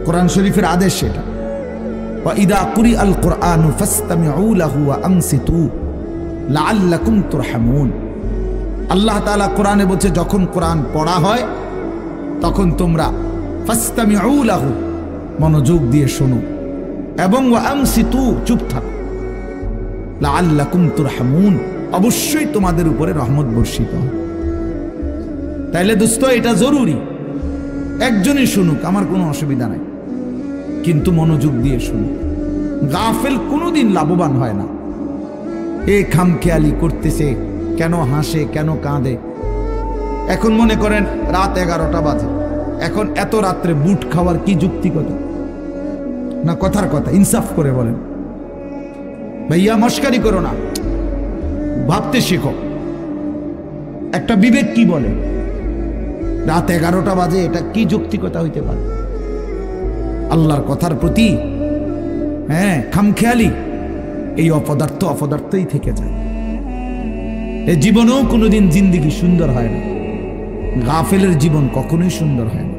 কোরআন শরীফের আদেশ সেটা। ওয়া ইদা কুরিআল কুরআনু ফাসতামিউ লাহু ওয়া আনসিতু লাআল্লাকুম তুরহামুন। আল্লাহ তাআলা কোরআনে বলছে যখন কোরআন পড়া হয় তখন তোমরা ফাসতামিউ লাহু মনোযোগ দিয়ে শোনো এবং ওয়া আনসিতু চুপ থাকো, লাআল্লাকুম তুরহামুন অবশ্যই তোমাদের উপরে রহমত বর্ষিত হবে। তাইলে দোস্ত এটা জরুরি, একজনই শুনুক আমার কোনো অসুবিধা নাই, কিন্তু মনোযোগ দিয়ে শুনুক। গাফেল কোনোদিন লাভবান হয় না। এ খামখেয়ালি করতেছে, কেন হাসে কেন কাঁদে। এখন মনে করেন রাত 11টা বাজে, এখন এত রাত্রে বুট খাওয়ার কি যুক্তিকতা না? কথার কথা, ইনসাফ করে বলেন ভাইয়া, মস্কারি করো না, ভাবতে শেখো। একটা বিবেক কি বলে রাত 11টা বাজে, এটা কি যৌক্তিকতা হইতে পারে? আল্লাহর কথার প্রতি খামখেয়ালি, এই অপদার্থই থেকে যায়। এ জীবনেও কোনোদিন জিন্দেগি সুন্দর হয় না, গাফেলের জীবন কখনোই সুন্দর হয় না।